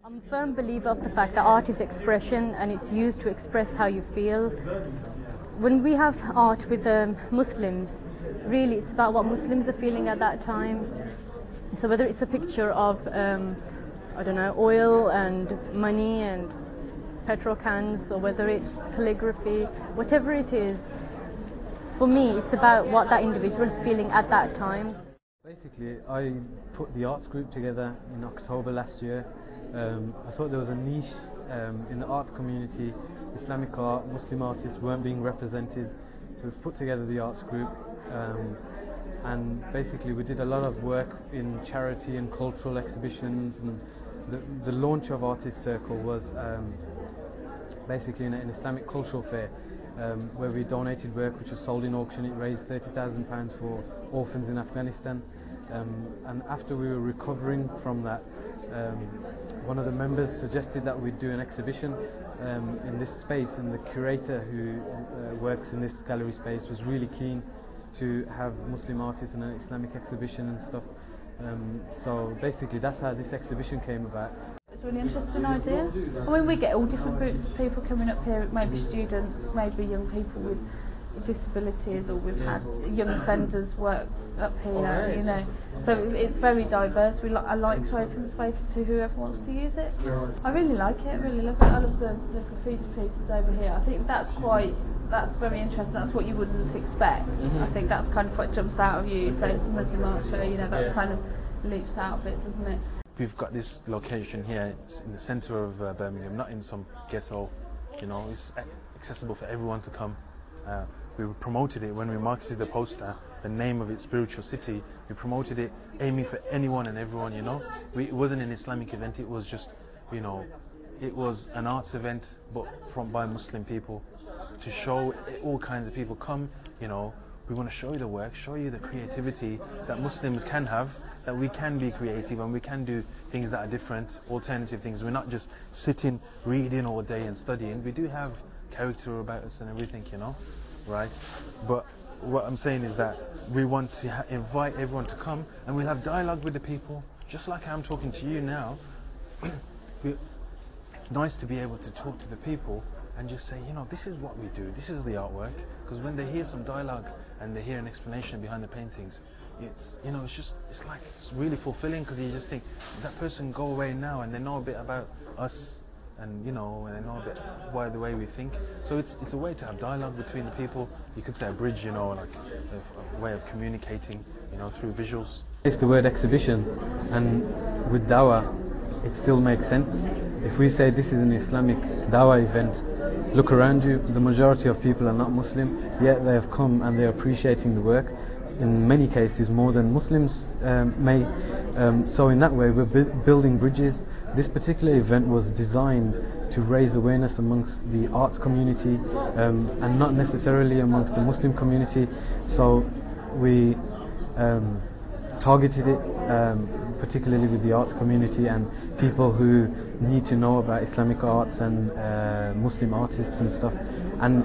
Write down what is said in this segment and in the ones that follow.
I'm a firm believer of the fact that art is expression and it's used to express how you feel. When we have art with Muslims, really it's about what Muslims are feeling at that time. So whether it's a picture of, I don't know, oil and money and petrol cans, or whether it's calligraphy, whatever it is, for me it's about what that individual is feeling at that time. Basically, I put the arts group together in October last year. I thought there was a niche in the arts community. Islamic art, Muslim artists weren't being represented, so we've put together the arts group, and basically we did a lot of work in charity and cultural exhibitions, and the launch of Artist Circle was basically an Islamic cultural fair where we donated work which was sold in auction. It raised £30,000 for orphans in Afghanistan, and after we were recovering from that, one of the members suggested that we do an exhibition in this space, and the curator who works in this gallery space was really keen to have Muslim artists in an Islamic exhibition and stuff. So basically that's how this exhibition came about. It's a really interesting idea. I mean, we get all different groups of people coming up here, maybe students, maybe young people with disabilities, or we've had young offenders work up here, you know. So it's very diverse. I like to open the space to whoever wants to use it. I really like it, I really love it. I love the graffiti pieces over here. I think that's very interesting. That's what you wouldn't expect. I think that's kind of what jumps out of you. So it's a Muslim art show, you know, that's kind of leaps out of it, doesn't it? We've got this location here, it's in the centre of Birmingham, not in some ghetto, you know, it's accessible for everyone to come. We promoted it when we marketed the poster, the name of it, Spiritual City. We promoted it aiming for anyone and everyone, you know. It wasn't an Islamic event, it was just, you know, it was an arts event, but by Muslim people, to show all kinds of people come, you know. We want to show you the work, show you the creativity that Muslims can have, that we can be creative and we can do things that are different, alternative things. We're not just sitting, reading all day and studying. We do have character about us and everything, you know, right? But what I'm saying is that we want to invite everyone to come, and we'll have dialogue with the people, just like I'm talking to you now. It's nice to be able to talk to the people and just say, you know, this is what we do, this is the artwork, because when they hear some dialogue and they hear an explanation behind the paintings, it's, you know, it's really fulfilling, because you just think, that person go away now and they know a bit about us, and you know, and they know a bit why the way we think. So it's a way to have dialogue between the people. You could say a bridge, you know, like a way of communicating, you know, through visuals. It's the word exhibition, and with Dawah it still makes sense. If we say this is an Islamic Dawah event, look around you, the majority of people are not Muslim, yet they have come and they're appreciating the work, in many cases more than Muslims may. So in that way we're building bridges. This particular event was designed to raise awareness amongst the arts community, and not necessarily amongst the Muslim community. So we targeted it particularly with the arts community and people who need to know about Islamic arts and Muslim artists and stuff, and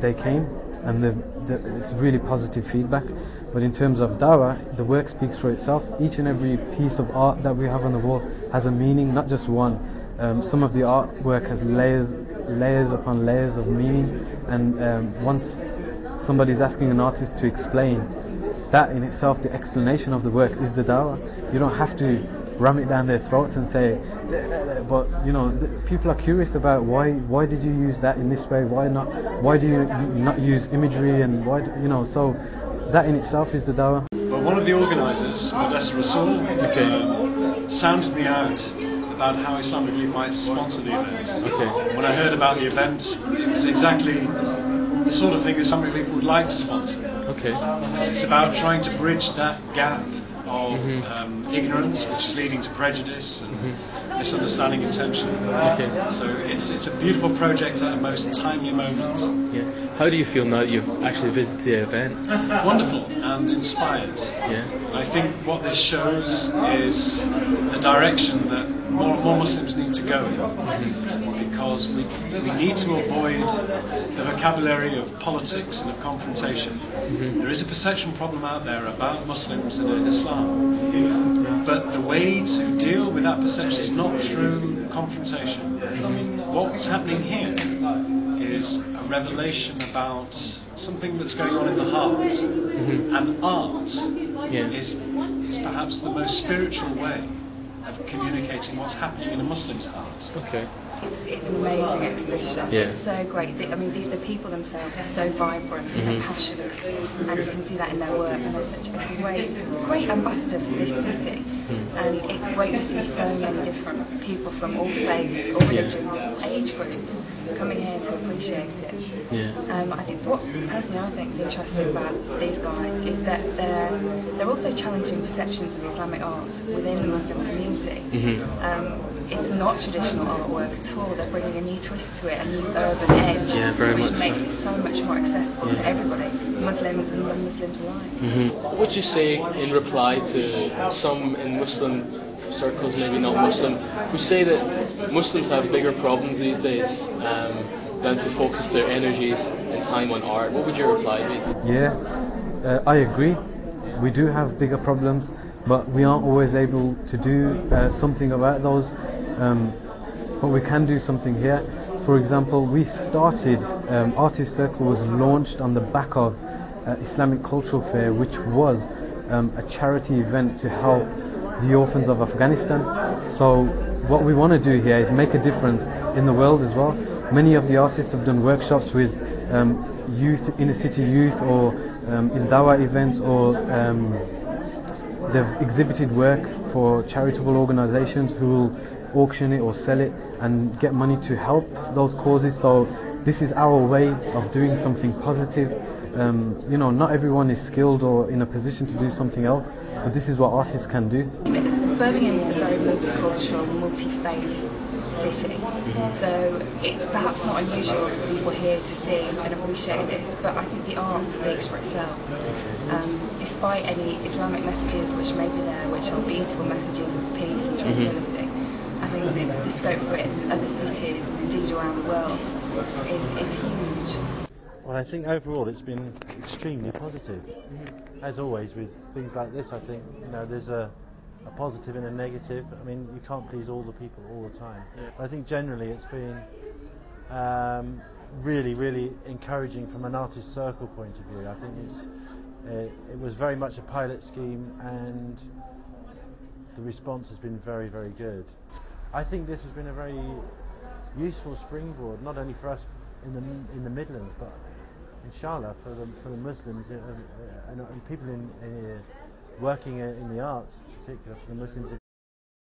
they came, and it's really positive feedback. But in terms of Dawah, the work speaks for itself. Each and every piece of art that we have on the wall has a meaning, not just one. Some of the artwork has layers upon layers of meaning, and once somebody's asking an artist to explain, that in itself, the explanation of the work is the Dawah. You don't have to ram it down their throats and say, but you know, people are curious about why did you use that in this way, why do you not use imagery, and why, you know, so that in itself is the Dawah. Well, one of the organisers, Modesta Rasool, sounded me out about how Islamic Relief might sponsor the event. When I heard about the event, it was exactly the sort of thing Islamic Relief would like to sponsor. It's about trying to bridge that gap of ignorance, which is leading to prejudice and misunderstanding and tension. So it's a beautiful project at a most timely moment. Yeah. How do you feel now that you've actually visited the event? Wonderful and inspired. Yeah. I think what this shows is a direction that more and more Muslims need to go in, because we need to avoid the vocabulary of politics and of confrontation. There is a perception problem out there about Muslims and Islam, but the way to deal with that perception is not through confrontation. What's happening here is a revelation about something that's going on in the heart, and art is perhaps the most spiritual way of communicating what's happening in a Muslim's heart. Okay. It's an amazing exhibition. Yeah. It's so great. I mean, the people themselves are so vibrant and passionate, and you can see that in their work. And they're such a great ambassadors for this city. And it's great to see so many different people from all faiths, all religions, all age groups coming here to appreciate it. Yeah. I think what personally I think is interesting about these guys is that they're also challenging perceptions of Islamic art within the Muslim community. It's not traditional artwork at all. They're bringing a new twist to it, a new urban edge, which makes it so much more accessible to everybody, Muslims and non-Muslims alike. What would you say in reply to some in Muslim circles, maybe not Muslim, who say that Muslims have bigger problems these days than to focus their energies and time on art? What would your reply be? Yeah, I agree. We do have bigger problems, but we aren't always able to do something about those. But we can do something here. For example, we started, Artist Circle was launched on the back of Islamic Cultural Fair, which was a charity event to help the orphans of Afghanistan. So what we want to do here is make a difference in the world as well. Many of the artists have done workshops with youth, inner city youth, or in dawah events, or they've exhibited work for charitable organizations who will auction it or sell it and get money to help those causes. So this is our way of doing something positive. You know, not everyone is skilled or in a position to do something else, but this is what artists can do. Birmingham is a very multicultural, multi-faith city, so it's perhaps not unusual for people here to see and appreciate this, but I think the art speaks for itself. Despite any Islamic messages which may be there, which are beautiful messages of peace and tranquility, I think the scope for it in other cities and indeed around the world is huge. Well, I think overall it's been extremely positive. As always with things like this, I think there's a positive and a negative. I mean, you can't please all the people all the time. But I think generally it's been really, really encouraging from an artist circle point of view. I think it was very much a pilot scheme, and the response has been very, very good. I think this has been a very useful springboard, not only for us in the Midlands, but inshallah for the Muslims and people working in the arts, in particular for the Muslims